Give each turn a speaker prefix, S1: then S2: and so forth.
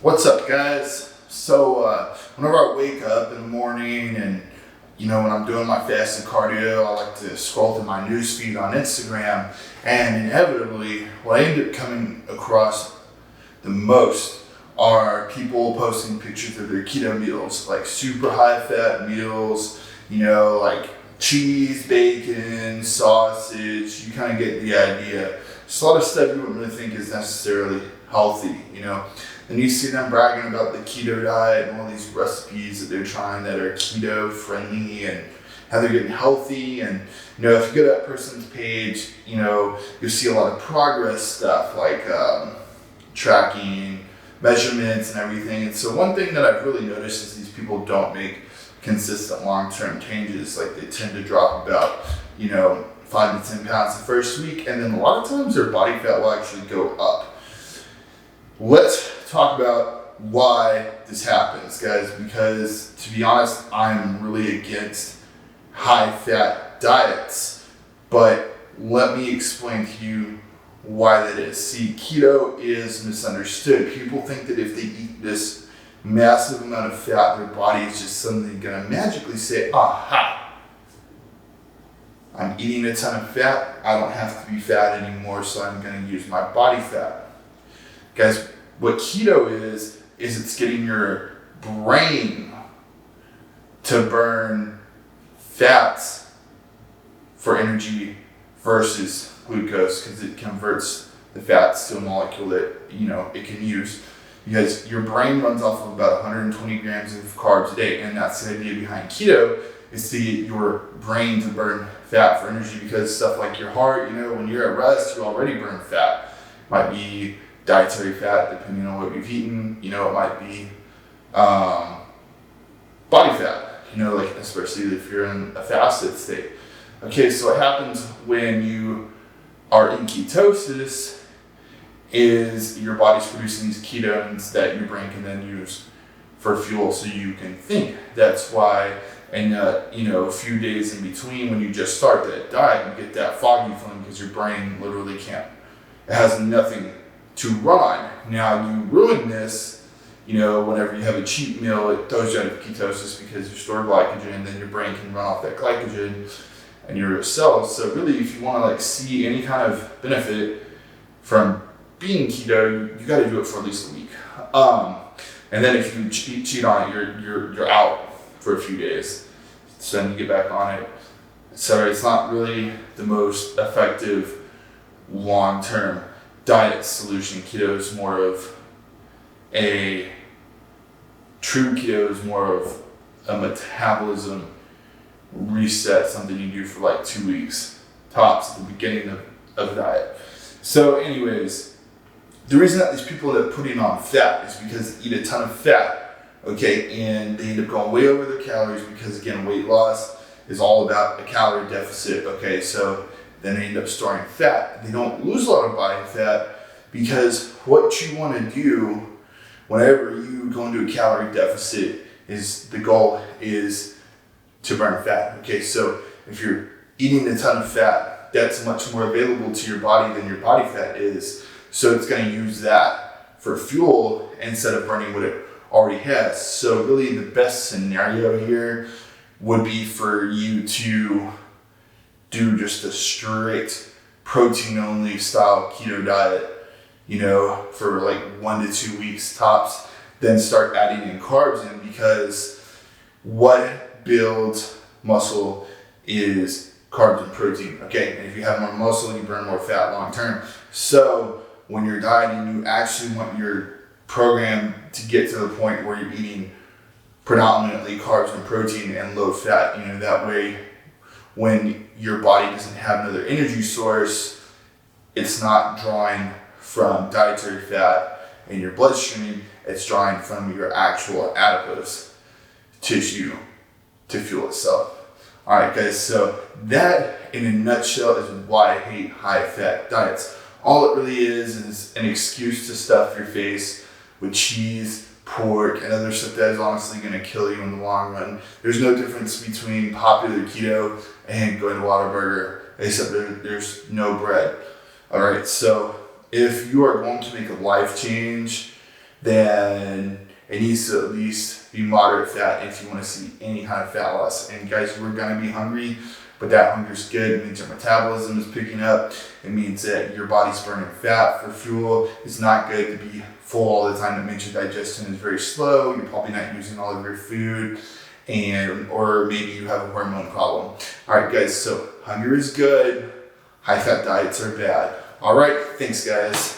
S1: What's up, guys? Whenever I wake up in the morning and, when I'm doing my fasted cardio, I like to scroll through my newsfeed on Instagram, and inevitably, what I end up coming across the most are people posting pictures of their keto meals, like super high fat meals, like cheese, bacon, sausage. You kind of get the idea. It's a lot of stuff you wouldn't really think is necessarily healthy. And you see them bragging about the keto diet and all these recipes that they're trying that are keto friendly and how they're getting healthy. And, if you go to that person's page, you'll see a lot of progress stuff like tracking, measurements and everything. And so one thing that I've really noticed is these people don't make consistent long-term changes. Like they tend to drop about, 5 to 10 pounds the first week. And then a lot of times their body fat will actually go up. Let's talk about why this happens, guys, because to be honest, I'm really against high-fat diets, but let me explain to you why that is. See, keto is misunderstood. People think that if they eat this massive amount of fat, their body is just suddenly going to magically say, aha, I'm eating a ton of fat, I don't have to be fat anymore, so I'm going to use my body fat. Guys, what keto is it's getting your brain to burn fats for energy versus glucose, because it converts the fats to a molecule that, it can use. Because your brain runs off of about 120 grams of carbs a day, and that's the idea behind keto, is to get your brain to burn fat for energy, because stuff like your heart, when you're at rest, you already burn fat. Might be dietary fat, depending on what you've eaten. It might be body fat, like especially if you're in a fasted state. Okay, so what happens when you are in ketosis is your body's producing these ketones that your brain can then use for fuel so you can think. That's why, and a few days in between when you just start that diet, you get that foggy feeling because your brain literally can't. It has nothing to run on. Now you ruin this, whenever you have a cheat meal, it throws you out of ketosis because you store glycogen, and then your brain can run off that glycogen and your cells. So really, if you want to see any kind of benefit from being keto, you got to do it for at least a week. And then if you cheat on it, you're out for a few days. So then you get back on it. So it's not really the most effective long-term diet solution. True keto is more of a metabolism reset, something you do for like 2 weeks tops at the beginning of a diet. So anyways, the reason that these people end up putting on fat is because they eat a ton of fat, okay, and they end up going way over their calories because, again, weight loss is all about a calorie deficit, okay, so then they end up storing fat. They don't lose a lot of body fat because what you want to do whenever you go into a calorie deficit is the goal is to burn fat. Okay, so if you're eating a ton of fat, that's much more available to your body than your body fat is. So it's going to use that for fuel instead of burning what it already has. So really the best scenario here would be for you to do just a strict protein only style keto diet, for like 1 to 2 weeks tops, then start adding in carbs in, because what builds muscle is carbs and protein, okay? And if you have more muscle, you burn more fat long term. So when you're dieting, you actually want your program to get to the point where you're eating predominantly carbs and protein and low fat, that way when your body doesn't have another energy source, it's not drawing from dietary fat in your bloodstream, it's drawing from your actual adipose tissue to fuel itself. All right, guys, so that in a nutshell is why I hate high-fat diets. All it really is an excuse to stuff your face with cheese, pork, and other stuff that is honestly going to kill you in the long run. There's no difference between popular keto and going to Whataburger, except there's no bread. All right, so if you are going to make a life change then it needs to at least be moderate fat if you want to see any kind of fat loss. And guys, we're going to be hungry, but that hunger's good. It means your metabolism is picking up. It means that your body's burning fat for fuel. It's not good to be full all the time. That means your digestion is very slow. You're probably not using all of your food, or maybe you have a hormone problem. All right, guys, so hunger is good. High fat diets are bad. All right, thanks, guys.